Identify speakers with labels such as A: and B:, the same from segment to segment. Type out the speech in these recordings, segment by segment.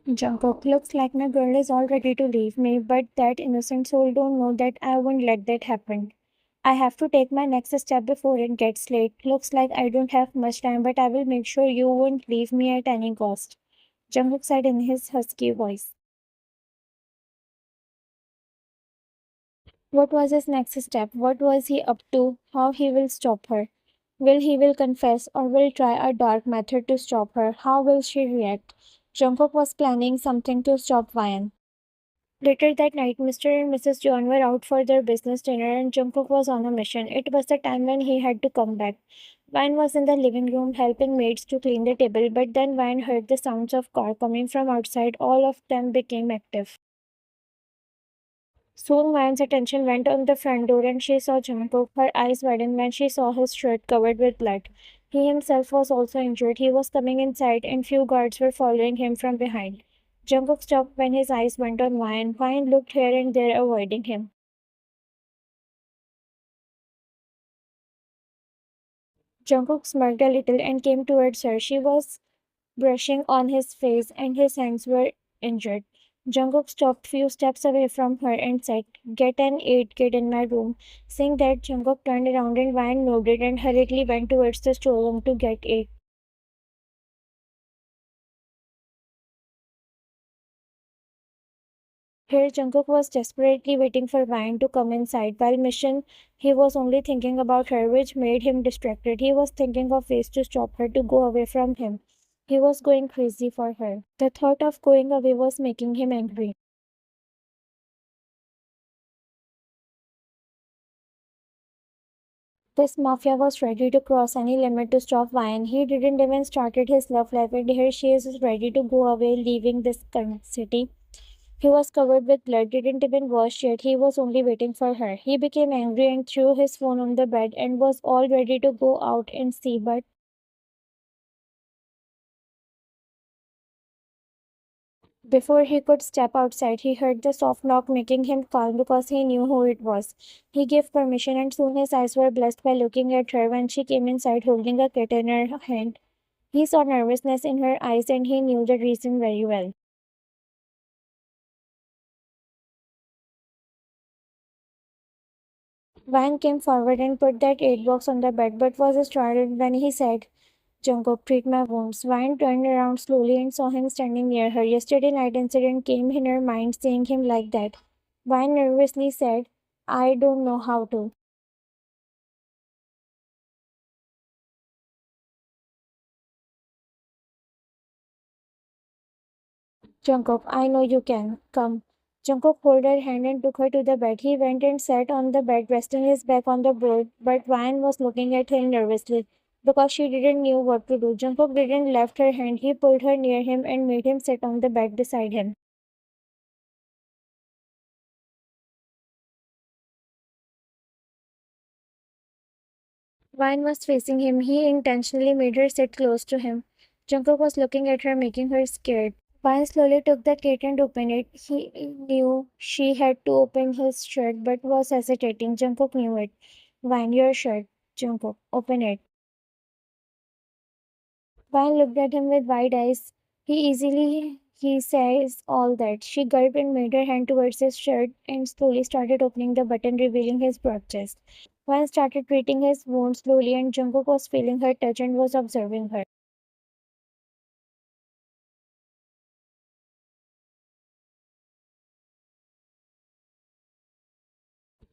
A: Jungkook, looks like my girl is all ready to leave me, but that innocent soul don't know that I won't let that happen. I have to take my next step before it gets late. Looks like I don't have much time, but I will make sure you won't leave me at any cost. Jungkook said in his husky voice. What was his next step? What was he up to? How he will stop her? Will confess or will try a dark method to stop her? How will she react? Jungkook was planning something to stop Vian. Later that night, Mr. and Mrs. John were out for their business dinner and Jungkook was on a mission. It was the time when he had to come back. Vine was in the living room helping maids to clean the table, but then Vine heard the sounds of car coming from outside. All of them became active. Soon Vine's attention went on the front door and she saw Jungkook. Her eyes widened when she saw his shirt covered with blood. He himself was also injured. He was coming inside and few guards were following him from behind. Jungkook stopped when his eyes went on Vine. Vine looked here and there, avoiding him. Jungkook smirked a little and came towards her. She was brushing on his face and his hands were injured. Jungkook stopped few steps away from her and said, "Get an aid kit in my room." Saying that, Jungkook turned around and Van nodded and hurriedly went towards the storeroom to get aid. Here, Jungkook was desperately waiting for Van to come inside. While mission, he was only thinking about her, which made him distracted. He was thinking of ways to stop her to go away from him. He was going crazy for her. The thought of going away was making him angry. This mafia was ready to cross any limit to stop Vian. He didn't even started his love life, and here she is ready to go away, leaving this current city. He was covered with blood, didn't even wash yet. He was only waiting for her. He became angry and threw his phone on the bed and was all ready to go out and see, but before he could step outside, he heard the soft knock, making him calm because he knew who it was. He gave permission, and soon his eyes were blessed by looking at her when she came inside holding a kit in her hand. He saw nervousness in her eyes and he knew the reason very well. Wang came forward and put that aid box on the bed but was startled when he said, "Jungkook, treat my wounds." Wang turned around slowly and saw him standing near her. Yesterday night incident came in her mind seeing him like that. Wang nervously said, "I don't know how to." "Jungkook, I know you can. Come." Jungkook held her hand and took her to the bed. He went and sat on the bed, resting his back on the board, but Ryan was looking at him nervously because she didn't know what to do. Jungkook didn't left her hand. He pulled her near him and made him sit on the bed beside him. Ryan was facing him. He intentionally made her sit close to him. Jungkook was looking at her, making her scared. Ryan slowly took the kit and opened it. He knew she had to open his shirt but was hesitating. Jungkook knew it. "Ryan, your shirt." "Jungkook, open it." Ryan looked at him with wide eyes. He says all that. She gulped and made her hand towards his shirt and slowly started opening the button, revealing his broad chest. Ryan started treating his wound slowly and Jungkook was feeling her touch and was observing her.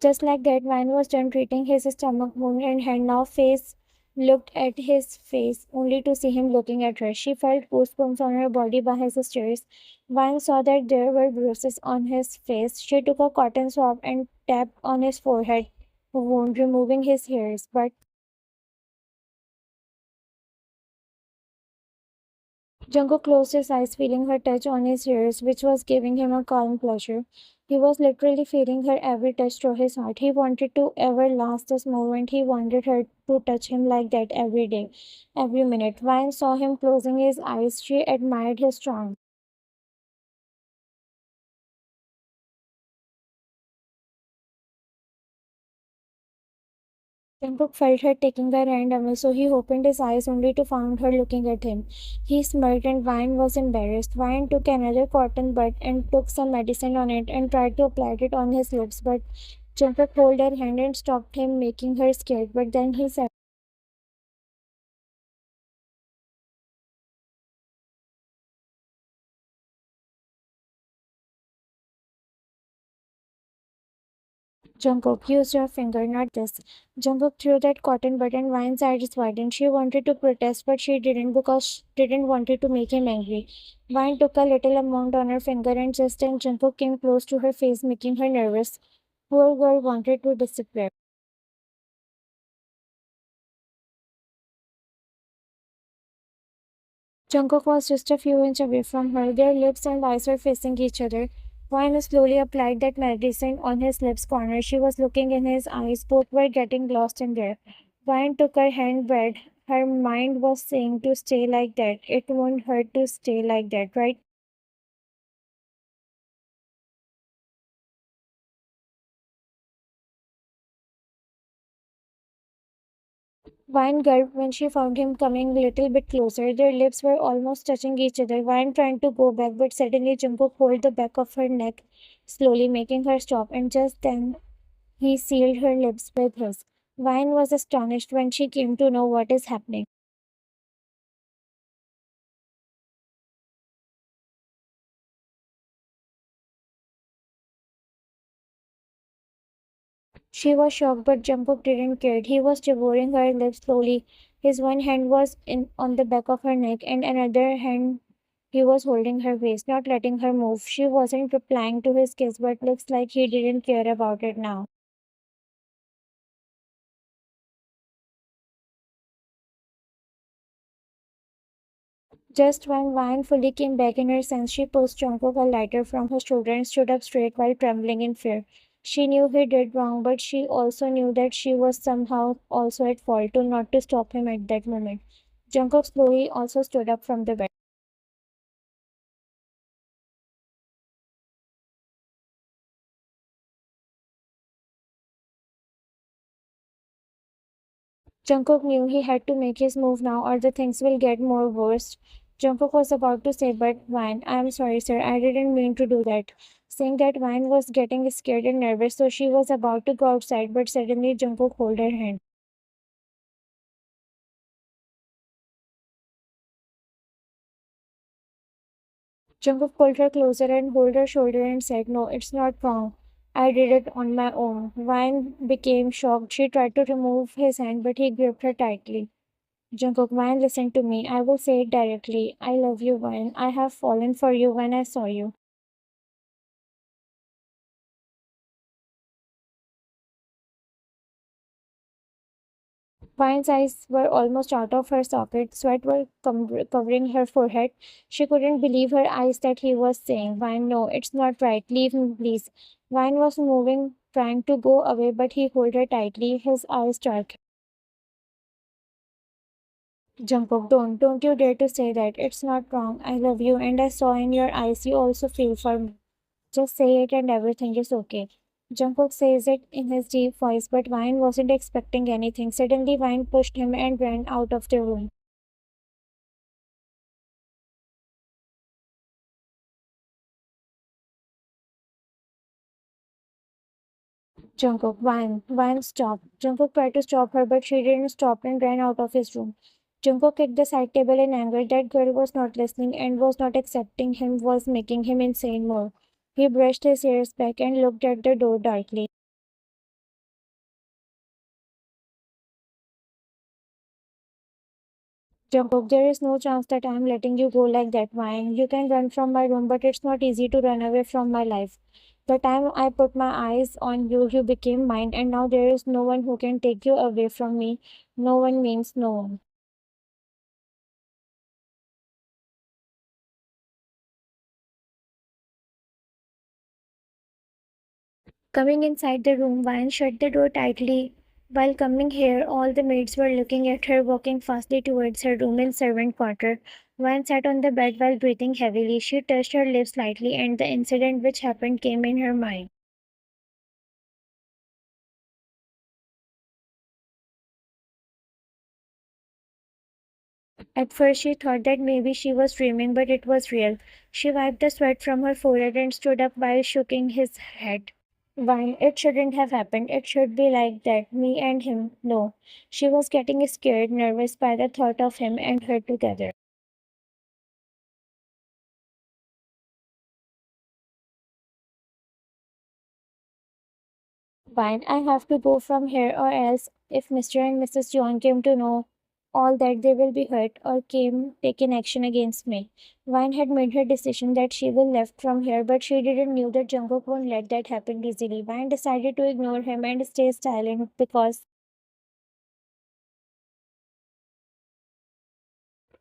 A: Just like that, Van was done treating his stomach wound and had now face looked at his face only to see him looking at her. She felt goosebumps on her body by his stares. Van saw that there were bruises on his face. She took a cotton swab and tapped on his forehead wound, removing his hairs. But Jungkook closed his eyes, feeling her touch on his ears, which was giving him a calm pleasure. He was literally feeling her every touch through his heart. He wanted to ever last this moment. He wanted her to touch him like that every day, every minute. Vine saw him closing his eyes. She admired his charm. Jungkook felt her taking her hand away, so he opened his eyes only to find her looking at him. He smirked and Vine was embarrassed. Vine took another cotton bud and took some medicine on it and tried to apply it on his lips, but Jungkook held her hand and stopped him, making her scared. But then he said, Jungkook, use your finger, not this. Jungkook threw that cotton bud and Vine's eyes widened. She wanted to protest, but she didn't because she didn't want it to make him angry. Vine took a little amount on her finger and just then Jungkook came close to her face, making her nervous. Poor girl wanted to disappear. Jungkook was just a few inches away from her. Their lips and eyes were facing each other. Vine slowly applied that medicine on his lips corner. She was looking in his eyes. Both were getting lost in there. Vine took her hand back. Her mind was saying to stay like that. It won't hurt to stay like that, right? Vine gulped when she found him coming a little bit closer. Their lips were almost touching each other. Vine trying to go back, but suddenly Jungkook pulled the back of her neck, slowly making her stop. And just then he sealed her lips with his. Vine was astonished when she came to know what is happening. She was shocked, but Jungkook didn't care. He was devouring her lips slowly. His one hand was in on the back of her neck, and another hand he was holding her waist, not letting her move. She wasn't replying to his kiss, but looks like he didn't care about it now. Just when Vine fully came back in her sense, she pushed Jungkook a lighter from her shoulder and stood up straight while trembling in fear. She knew he did wrong, but she also knew that she was somehow also at fault to not to stop him at that moment. Jungkook slowly also stood up from the bed. Jungkook knew he had to make his move now or the things will get more worse. Jungkook was about to say, but Vine, I'm sorry, sir, I didn't mean to do that. Saying that Vine was getting scared and nervous, so she was about to go outside, but suddenly Jungkook held her hand. Jungkook pulled her closer and held her shoulder and said, no, it's not wrong. I did it on my own. Vine became shocked. She tried to remove his hand, but he gripped her tightly. Jungkook, Vine, listen to me. I will say it directly. I love you, Vine. I have fallen for you when I saw you. Vine's eyes were almost out of her socket. Sweat was covering her forehead. She couldn't believe her eyes that he was saying, Vine, no, it's not right. Leave me, please. Vine was moving, trying to go away, but he held her tightly, his eyes dark. Jungkook, don't you dare to say that. It's not wrong. I love you, and I saw in your eyes you also feel for me. Just say it and everything is okay. Jungkook says it in his deep voice, but Vine wasn't expecting anything. Suddenly, Vine pushed him and ran out of the room. Jungkook, Vine, stop. Jungkook tried to stop her, but she didn't stop and ran out of his room. Jungkook kicked the side table in anger. That girl was not listening and was not accepting him, was making him insane more. He brushed his ears back and looked at the door darkly. Jungkook, there is no chance that I am letting you go like that, Vine. You can run from my room, but it's not easy to run away from my life. The time I put my eyes on you, you became mine, and now there is no one who can take you away from me. No one means no one. Coming inside the room, Vine shut the door tightly. While coming here, all the maids were looking at her, walking fastly towards her room in servant quarter. Vine sat on the bed while breathing heavily. She touched her lips lightly, and the incident which happened came in her mind. At first, she thought that maybe she was dreaming, but it was real. She wiped the sweat from her forehead and stood up while shaking his head. Why? It shouldn't have happened. It should be like that. Me and him. No. She was getting scared, nervous by the thought of him and her together. Fine, I have to go from here, or else, if Mr. and Mrs. John came to know all that, they will be hurt or came taking action against me. Vine had made her decision that she will left from here, but she didn't knew that Jungkook won't let that happen easily. Vine decided to ignore him and stay silent because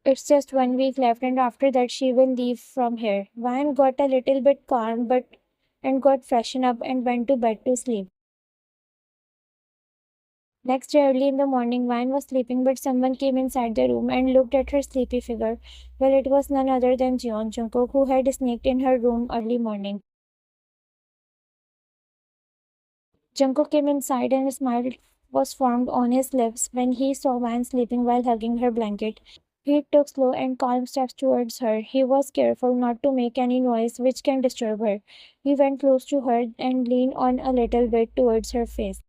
A: it's just 1 week left, and after that she will leave from here. Vine got a little bit calm, but and got freshened up and went to bed to sleep. Next day, early in the morning, Vine was sleeping, but someone came inside the room and looked at her sleepy figure. Well, it was none other than Jungkook, who had sneaked in her room early morning. Jungkook came inside and a smile was formed on his lips when he saw Vine sleeping while hugging her blanket. He took slow and calm steps towards her. He was careful not to make any noise which can disturb her. He went close to her and leaned on a little bit towards her face.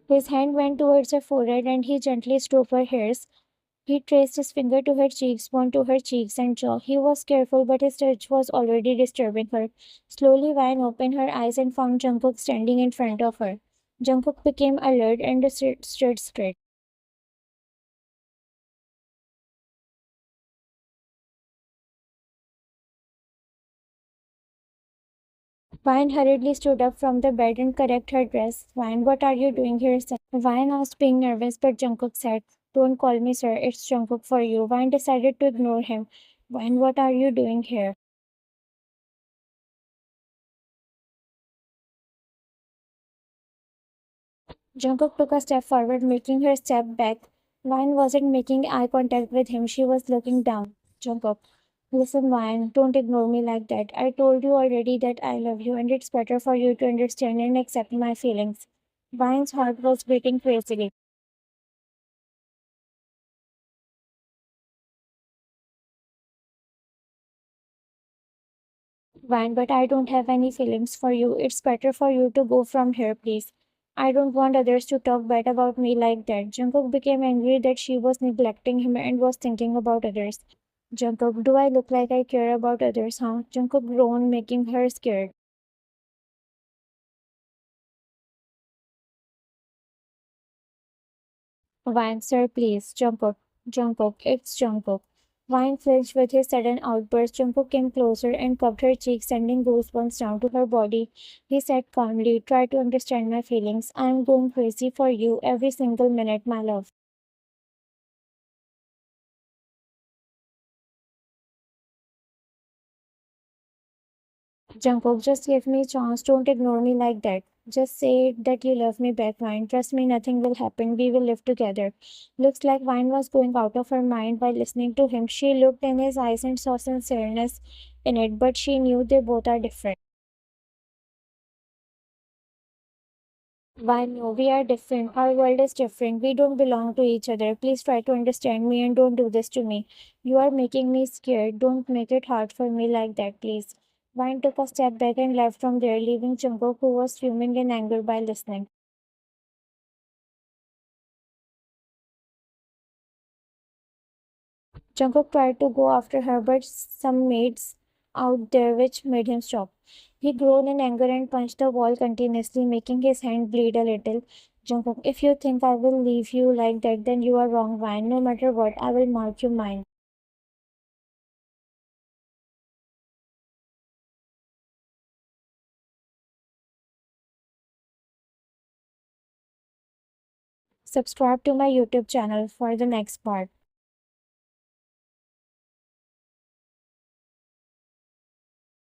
A: His hand went towards her forehead and he gently stroked her hairs. He traced his finger to her cheeks, one to her cheeks and jaw. He was careful, but his touch was already disturbing her. Slowly, Vine opened her eyes and found Jungkook standing in front of her. Jungkook became alert and stood straight. Vine hurriedly stood up from the bed and corrected her dress. Vine, what are you doing here, sir? Vine asked, being nervous, but Jungkook said, don't call me sir, it's Jungkook for you. Vine decided to ignore him. Vine, what are you doing here? Jungkook took a step forward, making her step back. Vine wasn't making eye contact with him, she was looking down. Jungkook, listen, Vine, don't ignore me like that. I told you already that I love you, and it's better for you to understand and accept my feelings. Vine's heart was beating crazily. Vine, but I don't have any feelings for you. It's better for you to go from here, please. I don't want others to talk bad about me like that. Jungkook became angry that she was neglecting him and was thinking about others. Jungkook, do I look like I care about others, huh? Jungkook groaned, making her scared. Vine, sir, please. Jungkook. Jungkook, it's Jungkook. Vine flinched with his sudden outburst. Jungkook came closer and cupped her cheek, sending goosebumps down to her body. He said calmly, try to understand my feelings. I am going crazy for you every single minute, my love. Jungkook, just give me a chance. Don't ignore me like that. Just say that you love me back, Vine. Trust me, nothing will happen. We will live together. Looks like Vine was going out of her mind while listening to him. She looked in his eyes and saw sincereness in it, but she knew they both are different. Vine, no, we are different. Our world is different. We don't belong to each other. Please try to understand me and don't do this to me. You are making me scared. Don't make it hard for me like that, please. Vine took a step back and left from there, leaving Jungkook, who was fuming in anger by listening. Jungkook tried to go after her, but some maids out there which made him stop. He groaned in anger and punched the wall continuously, making his hand bleed a little. Jungkook, if you think I will leave you like that, then you are wrong, Vine. No matter what, I will mark you mine. Subscribe to my YouTube channel for the next part.